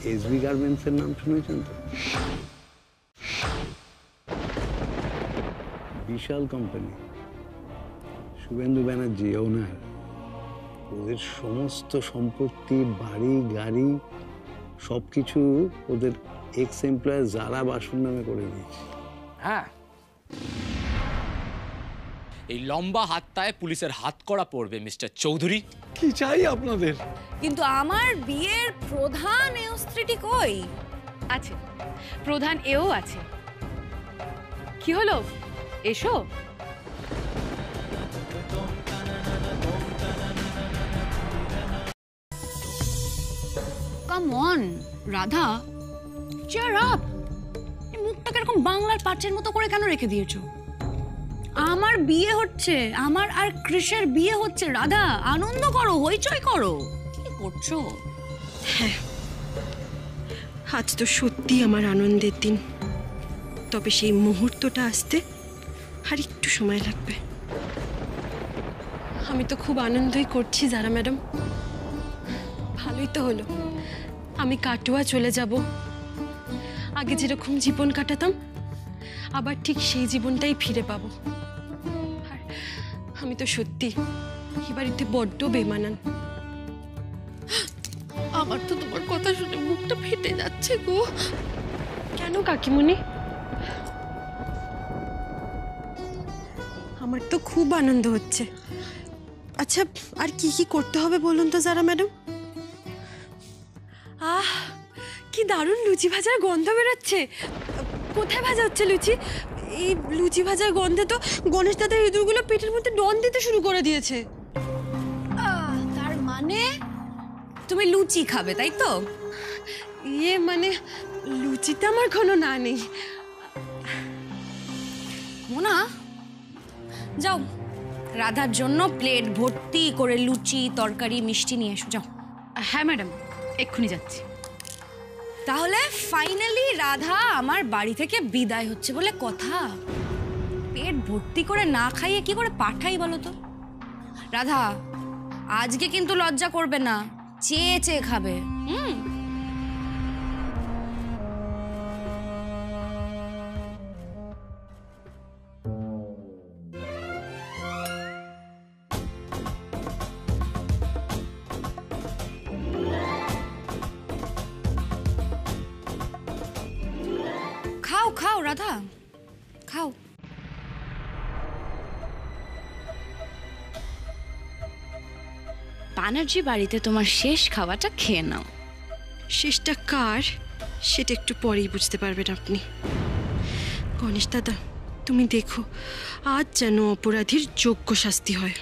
SB গার্মেন্টসের নাম শুনেছেন তো? বিশাল কোম্পানি, শুভেন্দু ব্যানার্জি ওনার। ওদের সমস্ত সম্পত্তি, বাড়ি গাড়ি সবকিছু ওদের এক্স এমপ্লয়ার যারা বাসুর নামে করে দিয়েছে। হ্যাঁ, এই লম্বা হাতটায় পুলিশের হাত করা পড়বে মিস্টার চৌধুরী। কি চাই আপনাদের? কিন্তু আমার বিয়ের প্রধান এও স্ত্রীটি কই? আছে, প্রধান এও আছে। কি হলো, এসো। Come on Radha, cheer up. এই মুখটাকে এরকম বাংলার পাঁচের মতো করে কেন রেখে দিয়েছো? আমার বিয়ে হচ্ছে, আমার আর কৃষের বিয়ে হচ্ছে। রাধা, আনন্দ করো, হইচই করো। কি করছো? হ্যাঁ, আজ তো সত্যি আমার আনন্দের দিন, তবে সেই মুহূর্তটা আসতে আর একটু সময় লাগবে। আমি তো খুব আনন্দই করছি যারা ম্যাডাম। ভালোই তো হলো, আমি কাটোয়া চলে যাব। আগে যেরকম জীবন কাটাতাম আবার ঠিক সেই জীবনটাই ফিরে পাবো। আর আমি তো সত্যি এই বাড়িতে বড্ড বেমানান। আমার তো তোমার কথা শুনে মুখটা ফেটে যাচ্ছে গো। কেন কাকিমণি? আমার তো খুব আনন্দ হচ্ছে। আচ্ছা, আর কি কি করতে হবে বলুন তো যারা ম্যাডাম? আহ, কি দারুণ লুচি ভাজার গন্ধ বেরোচ্ছে। কোথায় ভাজা হচ্ছে লুচি? এই লুচি ভাজার গন্ধে তো গণেশ দাদার ইঁদুরগুলো পেটের মধ্যে ডন দিতে শুরু করে দিয়েছে। তার মানে তুমি লুচি খাবে, তাই তো? ইয়ে মানে লুচিতে আমার কোনো না নেই। মোনা, যাও রাধার জন্য প্লেট ভর্তি করে লুচি, তরকারি, মিষ্টি নিয়ে এসো, যাও। হ্যাঁ ম্যাডাম, এক্ষুনি যাচ্ছি। তাহলে ফাইনালি রাধা আমার বাড়ি থেকে বিদায় হচ্ছে বলে কথা। পেট ভর্তি করে না খাইয়ে কি করে পাঠাই বলো তো? রাধা, আজকে কিন্তু লজ্জা করবে না, চেয়ে চেয়ে খাবে। খাও খাও রাধা, খাও। ব্যানার্জি বাড়িতে তোমার শেষ খাওয়াটা খেয়ে নাও। শেষটা কার সেটা একটু পরেই বুঝতে পারবেন আপনি। গণেশ দাদা, তুমি দেখো আজ যেন অপরাধীর যোগ্য শাস্তি হয়।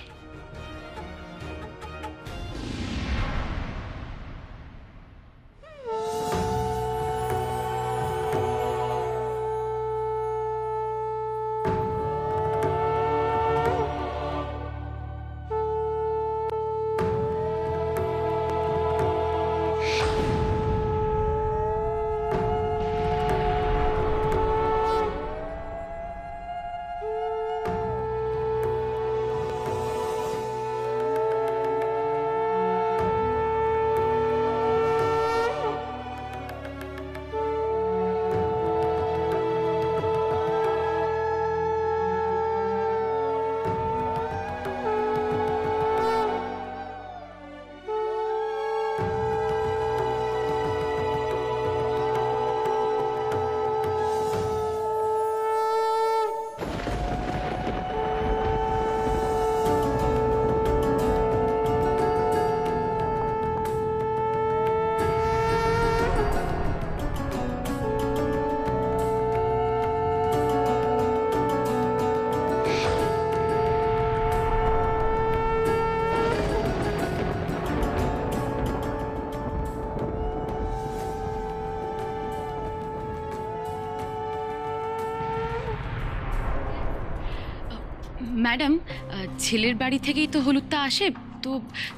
ম্যাডাম, ছেলের বাড়ি থেকেই তো হলুদটা আসে, তো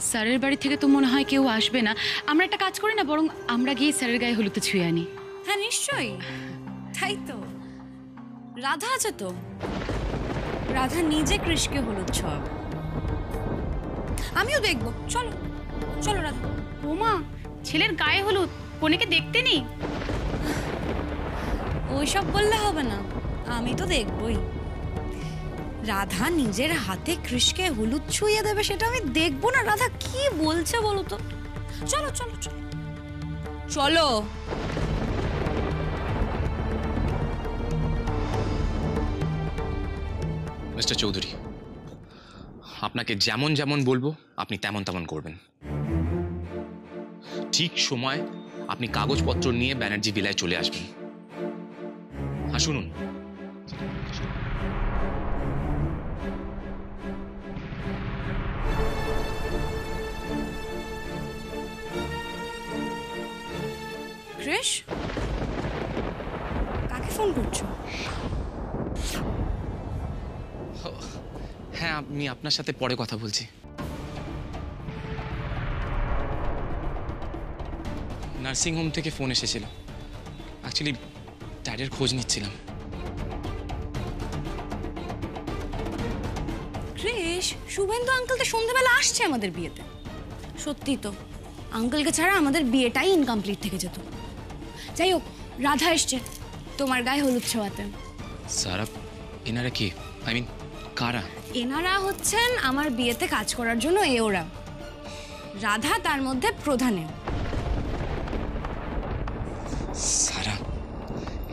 স্যারের বাড়ি থেকে তো মনে হয় কেউ আসবে না। আমরা একটা কাজ করি না, বরং আমরা গিয়ে স্যারের গায়ে হলুদটা ছুঁয়ে আনি। হ্যাঁ নিশ্চয়ই, তাই তো। রাধা আছে তো, রাধা নিজে কৃষকে হলুদ ছোঁয়াবে। আমিও দেখবো, চলো চলো রাধা। ওমা, ছেলের গায়ে হলুদ, কনেকে দেখতে নেই? ওইসব বললে হবে না, আমি তো দেখবই। রাধা নিজের হাতে কৃষকে হলুদ ছুঁয়ে দেবে সেটা আমি দেখবো না? রাধা কি বলছে বলো তো? চলো চলো চলো চলো। মিস্টার চৌধুরী, আপনাকে যেমন যেমন বলবো আপনি তেমন তেমন করবেন। ঠিক সময় আপনি কাগজপত্র নিয়ে ব্যানার্জি ভিলায় চলে আসবেন। হ্যাঁ শুনুন, কৃষ, কাকে ফোন করছো? হ্যাঁ আমি আপনার সাথে পরে কথা বলছি। নার্সিং হোম থেকে ফোন এসেছিল, অ্যাকচুয়ালি ড্যাডের খোঁজ নিচ্ছিলাম। কৃষ, শুভেন্দু আঙ্কেল তো সন্ধ্যাবেলা আসছে আমাদের বিয়েতে। সত্যি তো, আঙ্কেলকে ছাড়া আমাদের বিয়েটাই ইনকমপ্লিট থেকে যেত। যাই হোক, রাধা এসছে তোমার গায়ে হলুদ ছোঁয়াতে। সারা, এনারা কি, আই মিন কারা? এনারা হচ্ছেন আমার বিয়েতে কাজ করার জন্য ওরা। রাধা তার মধ্যে প্রধানে। সারা,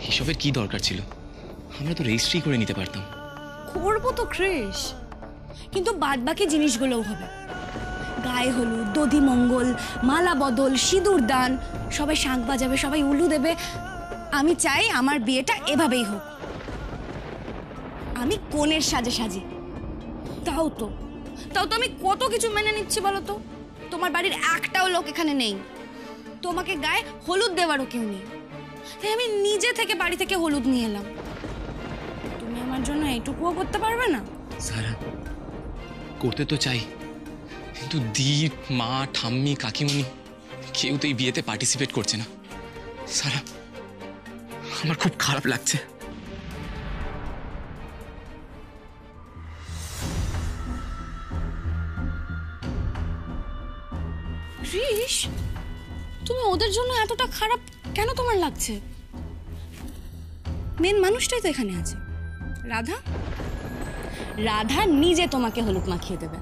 এসবের কি দরকার ছিল? আমরা তো রেজিস্ট্রি করে নিতে পারতাম। করবো তো কৃষ, কিন্তু বাদ বাকি জিনিসগুলোও হবে। গায়ে হলুদ, দধি মঙ্গল, মালা বদল, সিঁদুর দান, সবাই শাঁখ বাজাবে, সবাই উলু দেবে। আমি চাই আমার বিয়েটা এভাবেই হোক। আমি কনের সাজে সাজি। তাও তো আমি কত কিছু মেনে নিচ্ছি বলো তো। তোমার বাড়ির একটাও লোক এখানে নেই, তোমাকে গায়ে হলুদ দেওয়ারও কেউ নেই, তাই আমি নিজে থেকে বাড়ি থেকে হলুদ নিয়ে এলাম। তুমি আমার জন্য এইটুকুও করতে পারবে না? সারা, করতে তো চাই, কিন্তু দীপ, মা, ঠাম্মি, কাকিমণি কেউ তো এই বিয়েতে পার্টিসিপেট করছে না। সারা, আমার খুব খারাপ লাগছে। কৃষ, তুমি ওদের জন্য এতটা খারাপ কেন তোমার লাগছে? মেন মানুষটাই তো এখানে আছে, রাধা। রাধা নিজে তোমাকে হলুদ মাখিয়ে দেবে।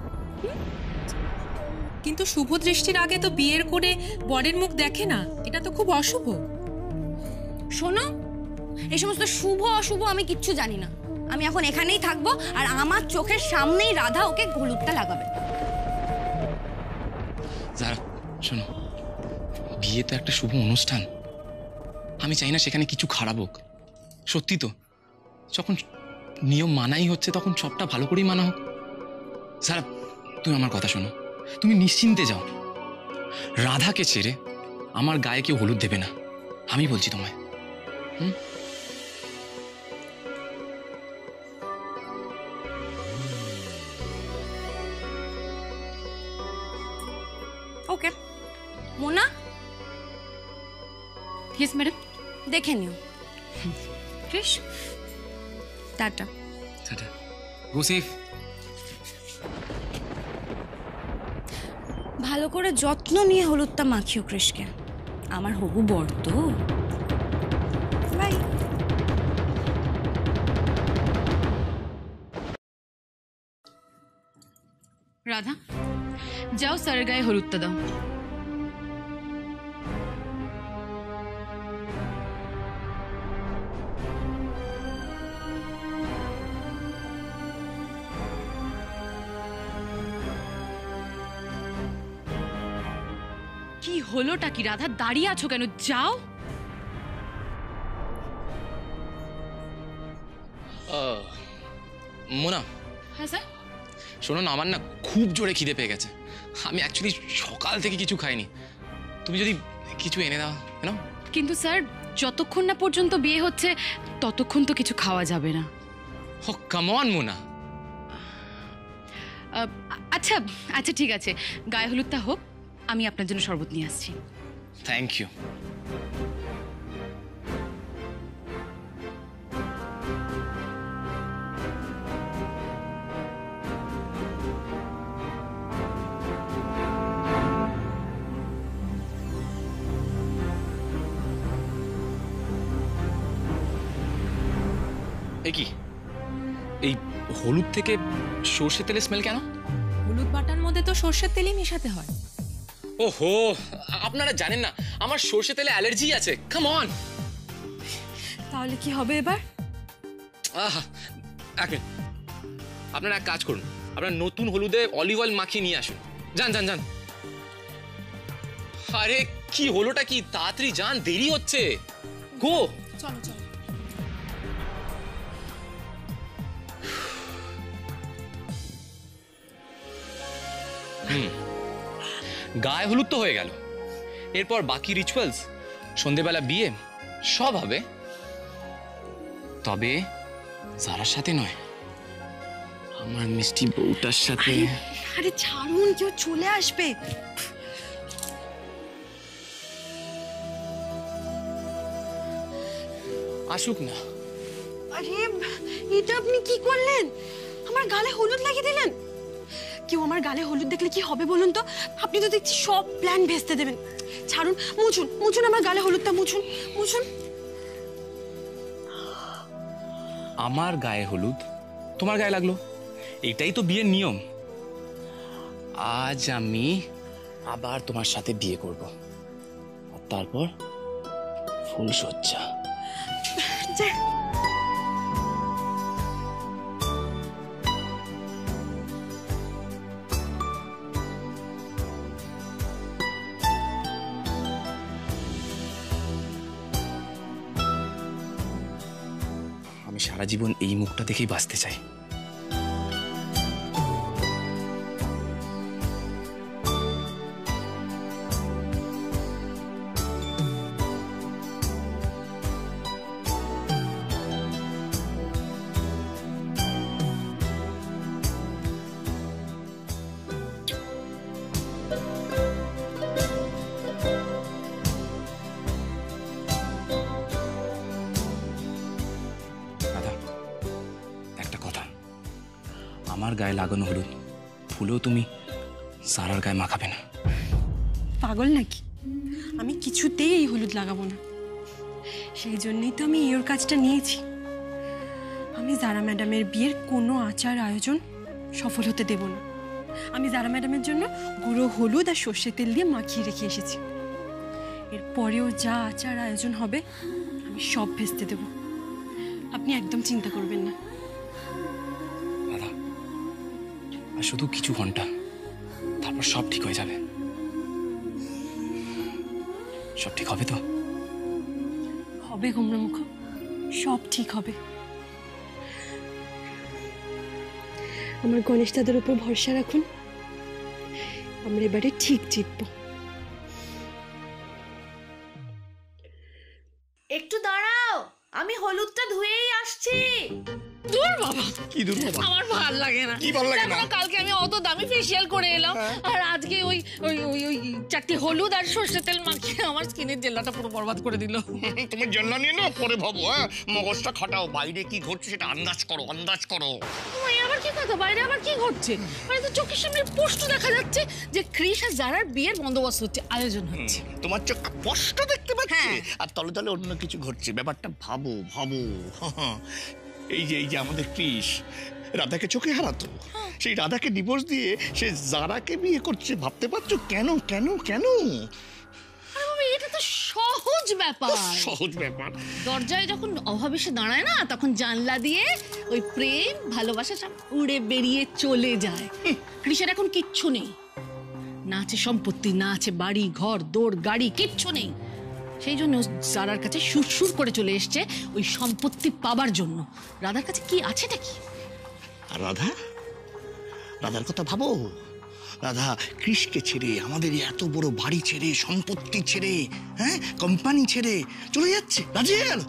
কিন্তু শুভ দৃষ্টির আগে তো বিয়ের করে বরের মুখ দেখে না, এটা তো খুব অশুভ। শোনো, এই সমস্ত শুভ অশুভ আমি কিচ্ছু জানি না। আমি এখন এখানেই থাকবো, আর আমার চোখের সামনেই রাধা ওকে হলুদটা লাগাবে। যারা, শোনো, বিয়ে তো একটা শুভ অনুষ্ঠান। আমি চাই না সেখানে কিছু খারাপ হোক। সত্যি তো, যখন নিয়ম মানাই হচ্ছে তখন সবটা ভালো করেই মানা হোক। যারা, তুমি আমার কথা শোনো, তুমি নিশ্চিন্তে যাও। রাধাকে ছেড়ে আমার গায়ে কেউ হলুদ দেবে না, আমি বলছি তোমায়। ওকে মোনা, ইয়েস ম্যাডাম। দেখে নিও। কৃষ, টাটা। টাটা, গো সেফ। ভালো করে যত্ন নিয়ে হলুদটা মাখিও কৃষকে, আমার হবু বর তো। বাই। রাধা, যাও স্যারের গায়ে হলুদটা দাও। কি হলোটা কি রাধা, দাঁড়িয়ে আছো কেন? যাও। মোনা, হ্যাঁ স্যার। শোনো না, আমার না খুব জোরে খিদে পেয়ে গেছে। আমি অ্যাকচুয়ালি সকাল থেকে কিছু খাইনি। তুমি যদি কিছু এনে দাও কেন? কিন্তু স্যার, যতক্ষণ না পর্যন্ত বিয়ে হচ্ছে ততক্ষণ তো কিছু খাওয়া যাবে না। ও কাম অন মোনা। আচ্ছা আচ্ছা ঠিক আছে, গায়ে হলুদটা হোক, আমি আপনার জন্য শরবত নিয়ে আসছি। Thank you. এ কি, এই হলুদ থেকে সর্ষে তেলের স্মেল কেন? হলুদ বাটার মধ্যে তো সর্ষের তেলই মেশাতে হয়। ওহো, আপনারা জানেন না আমার সর্ষে তেলে অ্যালার্জি আছে। Come on. তাহলে কি হবে এবার? আহা, আপনারা এক কাজ করুন, আপনারা নতুন হলুদে অলিভ অয়েল মাখিয়ে নিয়ে আসুন। যান যান যান। আরে কি হলোটা কি, তাড়াতাড়ি যান, দেরি হচ্ছে। গো। চলো চলো। গায়ে হলুদ তো হয়ে গেল, এরপর বাকি রিচুয়ালস, সন্ধেবেলা বিয়ে, সব হবে। তবে যারার সাথে নয়, আমার মিষ্টি বউটার সাথে। আরে ছাড়ুন, কেউ চলে আসবে। আসুক না। আরে এটা আপনি কি করলেন? আমার গালে হলুদ লাগিয়ে দিলেন। কেউ আমার গালে হলুদ দেখলে কি হবে বলুন তো? আপনি তো দেখছি সব প্ল্যান ভেস্তে দেবেন। ছাড়ুন, মুছুন মুছুন আমার গালে হলুদটা, মুছুন মুছুন। আমার গায়ে হলুদ তোমার গায়ে লাগলো, এটাই তো বিয়ের নিয়ম। আজ আমি আবার তোমার সাথে বিয়ে করব, আর তারপর ফুলসজ্জা। আমি সারা জীবন এই মুখটা দেখেই বাঁচতে চাই। আমার গায়ে লাগানো হলুদ ফুলেও তুমি সারার গায়ে মাখাবে না। পাগল নাকি? আমি কিছুতেই এই হলুদ লাগাবো না। সেই জন্যই তো আমি এর কাজটা নিয়েছি। আমি জারা ম্যাডামের বিয়ের কোনো আচার আয়োজন সফল হতে দেব না। আমি জারা ম্যাডামের জন্য গুঁড়ো হলুদ আর সর্ষে তেল দিয়ে মাখিয়ে রেখে এসেছি। এরপরেও যা আচার আয়োজন হবে আমি সব ভেস্তে দেব। আপনি একদম চিন্তা করবেন না। দাদা, আর শুধু কিছু ঘন্টা, তারপর সব ঠিক হয়ে যাবে। সব ঠিক হবে তো? হবে গুমরামুখ, সব ঠিক হবে। আমার গণেশ দাদার উপর ভরসা রাখুন, আমরা এবারে ঠিক জিতবো। একটু দাঁড়াও, আমি হলুদটা ধুয়েই আসছি। দূর বাবা, কি দূর বাবা, আমার ভাল লাগে না। কি ভাল লাগে না? দেখো, কালকে আমি অত দামি ফেসিয়াল করে এলাম, আর আজকে ওই ওই ওই ওই চারটি হলুদ আর সর্ষে তেল মাখিয়ে আমার স্কিনের জেল্লাটা পুরো বরবাদ করে দিল। তুমি জেল্লা নিয়ে না পরে ভাবো, হ্যাঁ মগজটা খাটাও, বাইরে কি ঘটছে সেটা আন্দাজ করো, আন্দাজ করো। ওই আবার কি কথা, বাইরে আবার কি ঘটছে? মানে তো চোখের সামনে স্পষ্ট দেখা যাচ্ছে যে ক্রিস আর জারার বিয়ের বন্দোবস্ত হচ্ছে, আয়োজন হচ্ছে। তোমার চোখ স্পষ্ট দেখতে পাচ্ছে, আর তলে তলে অন্য কিছু ঘটছে। ব্যাপারটা ভাবো ভাবো। এই যে আমাদের ক্রিস রাধাকে চোখে হারাতো, সেই রাধাকে ডিভোর্স দিয়ে সে জারাকে বিয়ে করছে। ভাবতে পারছো কেন কেন কেন? আরে বাবা, এটা তো সহজ ব্যাপার। সহজ ব্যাপার। দরজায় যখন অভাব এসে দাঁড়ায় না, তখন জানলা দিয়ে ওই প্রেম ভালোবাসা সব উড়ে বেরিয়ে চলে যায়। ক্রিসের এখন কিচ্ছু নেই, না আছে সম্পত্তি, না আছে বাড়ি ঘর দৌড় গাড়ি, কিচ্ছু নেই। সেই জন্য জারার কাছে সুরসুর করে চলে এসছে ওই সম্পত্তি পাবার জন্য। রাধার কাছে কি আছে নাকি? আর রাধা, রাধার কথা ভাবো। রাধা ক্রিসকে ছেড়ে, আমাদের এত বড় বাড়ি ছেড়ে, সম্পত্তি ছেড়ে, হ্যাঁ কোম্পানি ছেড়ে চলে যাচ্ছে, রাজি হয়ে গেল।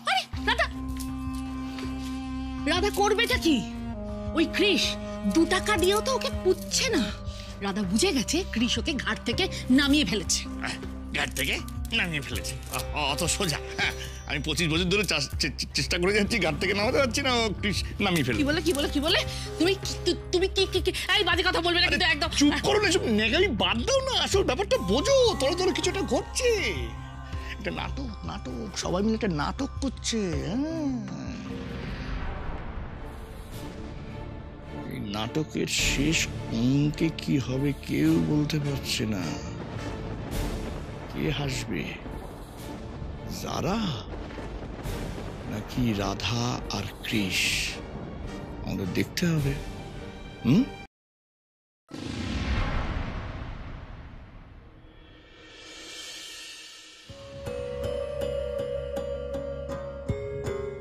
আরে রাধা, রাধা করবেটা কি? ওই ক্রিস 2 টাকা দিয়েও তো ওকে পুচ্ছে না। রাধা বুঝে গেছে ক্রিস ওকে ঘাট থেকে নামিয়ে ফেলেছে। ঘাট থেকে নামিয়ে ফেলেছে? অত সোজা? হ্যাঁ, আমি 25 বছর ধরে চেষ্টা করে যাচ্ছি, ঘাট থেকে নামাতে পারছি না, ক্রিস নামিয়ে ফেলে। কি বলে কি বলে কি বলে? তুমি কি এই বাজে কথা বলবে না কিন্তু একদম। চুপ করো না, সব নেগামি বাদ দাও না, আসল ব্যাপারটা বোঝো। তলে তলে কিছুটা ঘটছে। এটা নাটক, নাটক, সবাই মিলে একটা নাটক করছে। এই নাটকের শেষ অঙ্কে কি হবে কেউ বলতে পারছে না। কে হাসবে, যারা নাকি রাধা আর কৃষ? আমাদের দেখতে হবে।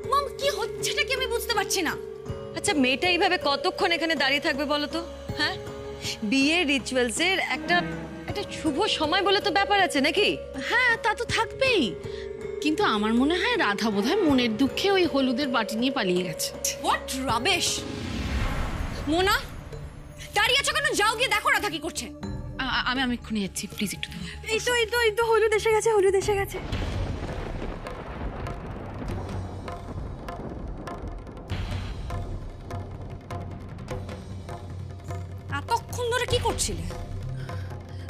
মম, কি হচ্ছেটা কি আমি বুঝতে পারছি না। আচ্ছা, মেয়েটা এইভাবে কতক্ষণ এখানে দাঁড়িয়ে থাকবে বলো তো? হ্যাঁ, বিয়ের রিচুয়ালসের একটা শুভ সময় বলে তো ব্যাপার আছে নাকি? হ্যাঁ, তা তো থাকবেই, কিন্তু আমার মনে হয় রাধা বোধহয় মনের দুঃখে ওই হলুদের বাটি নিয়ে পালিয়ে গেছে। হোয়াট রাবেশ! মোনা, দাঁড়িয়ে আছো কেন? যাও গিয়ে দেখো রাধা কি করছে। আমি এক্ষুনি যাচ্ছি, প্লিজ একটু দাও। এই তো হলুদ এসে গেছে, হলুদ এসে গেছে। এতক্ষণ ধরে কি করছিলে?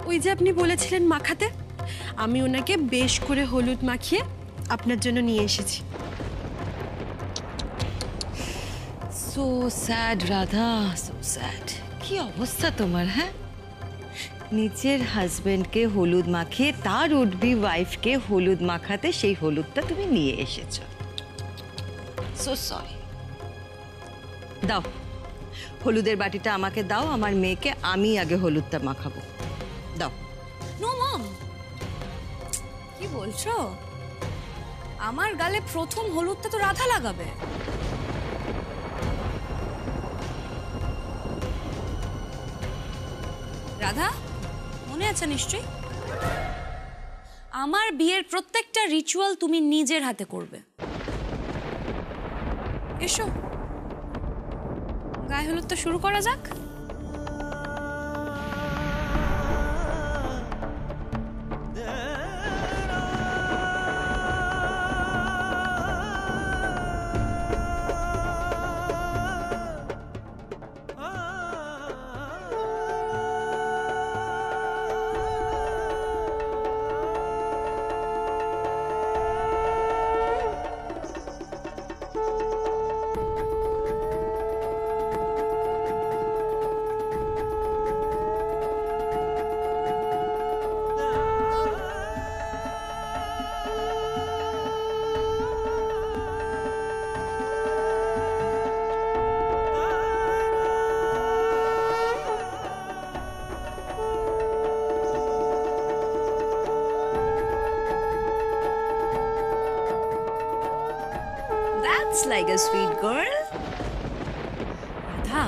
ওই যে আপনি বলেছিলেন মাখাতে, আমি ওনাকে বেশ করে হলুদ মাখিয়ে আপনার জন্য নিয়ে এসেছি। So sad Radha, so sad. কি অবস্থা তোমার? হ্যাঁ, নিজের হাজবেন্ডকে হলুদ মাখিয়ে তার উডবি ওয়াইফকে হলুদ মাখাতে সেই হলুদটা তুমি নিয়ে এসেছো। So sorry. দাও হলুদের বাটিটা আমাকে দাও, আমার মেয়েকে আমি আগে হলুদটা মাখাবো। দাও। নো মম, কি বলছো? আমার গালে প্রথম হলুদটা তো রাধা লাগাবে। রাধা, মনে আছে নিশ্চয়ই? আমার বিয়ের প্রত্যেকটা রিচুয়াল তুমি নিজের হাতে করবে। এসো, গায়ে হলুদ তো শুরু করা যাক। That's like a sweet girl. Radha,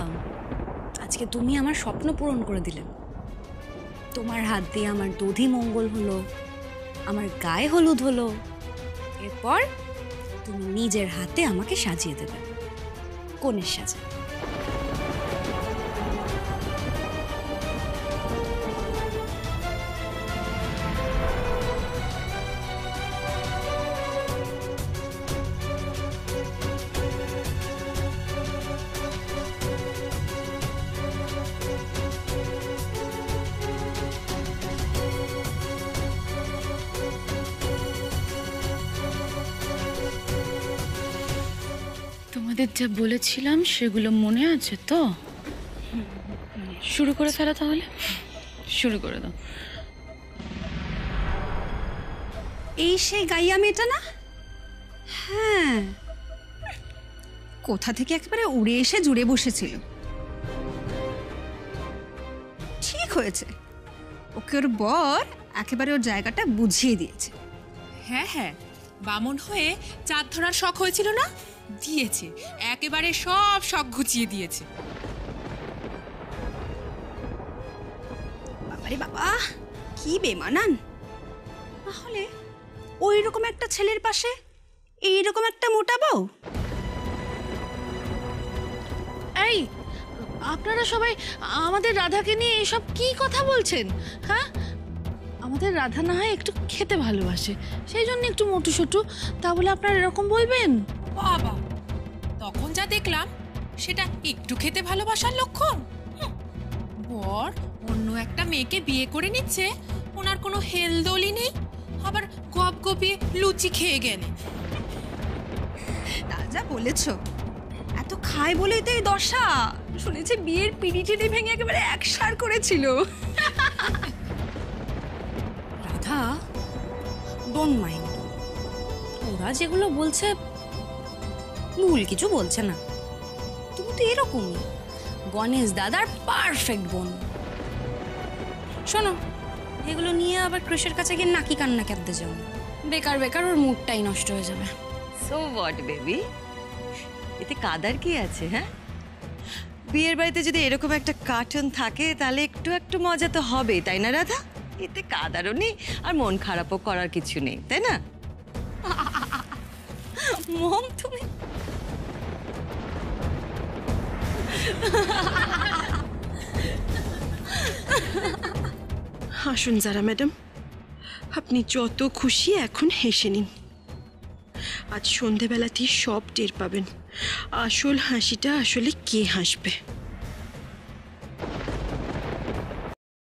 আজকে তুমি আমার স্বপ্ন পূরণ করে দিলে। তোমার হাত দিয়ে আমার দধি মঙ্গল হলো, আমার গায়ে হলুদ হলো। এরপর তুমি নিজের হাতে আমাকে সাজিয়ে দেবে কনের সাজে। তোমাদের যা বলেছিলাম সেগুলো মনে আছে তো? শুরু করে ফেলো তাহলে, শুরু করে দাও। এই সেই গাইয়া মেয়েটা না? হ্যাঁ, কোথা থেকে একেবারে উড়ে এসে জুড়ে বসেছিল। ঠিক হয়েছে, ওকে ওর বর একেবারে ওর জায়গাটা বুঝিয়ে দিয়েছে। হ্যাঁ হ্যাঁ, বামন হয়ে চাঁদ ধরার শখ হয়েছিল না, দিয়েছে, একেবারে সব শখ ঘুচিয়ে দিয়েছে। বাবারে বাবা, কি বেমানান! তাহলে ওই রকম একটা ছেলের পাশে এইরকম একটা মোটা বউ। এই, আপনারা সবাই আমাদের রাধাকে নিয়ে এসব কি কথা বলছেন? হ্যাঁ, আমাদের রাধা না হয় একটু খেতে ভালোবাসে, সেই জন্য একটু মোটু সোটু, তা বলে আপনারা এরকম বলবেন? বাবা, তখন যা দেখলাম সেটা একটু খেতে ভালোবাসার লক্ষণ? বর অন্য একটা মেয়েকে বিয়ে করে নিচ্ছে, ওনার কোনো হেলদোলই নেই, আবার গপ গপিয়ে লুচি খেয়ে গেলেন। তা যা বলেছ, এত খায় বলেই তো এই দশা। শুনেছি বিয়ের পিড়িটিটি ভেঙে একেবারে একসার করেছিল। রাধা, ডোন্ট মাইন্ড, ওরা যেগুলো বলছে ভুল কিছু বলছে না। তুমি তো এরকমই গণেশ দাদার পারফেক্ট বোন। শোনো, এগুলো নিয়ে আবার ক্রিসের কাছে গিয়ে নাকি কান্না কাঁদতে যাও, বেকার বেকার ওর মুডটাই নষ্ট হয়ে যাবে। সো হোয়াট বেবি, এতে কাদার কি আছে? হ্যাঁ, বিয়ের বাড়িতে যদি এরকম একটা কার্টুন থাকে তাহলে একটু একটু মজা তো হবে, তাই না রাধা? এতে কাদারও নেই আর মন খারাপও করার কিছু নেই, তাই না? মম, তুমি আসুন যারা ম্যাডাম, আপনি যত খুশি এখন হেসে নিন। আজ সন্ধেবেলাতেই সব টের পাবেন আসল হাসিটা আসলে কে হাসবে।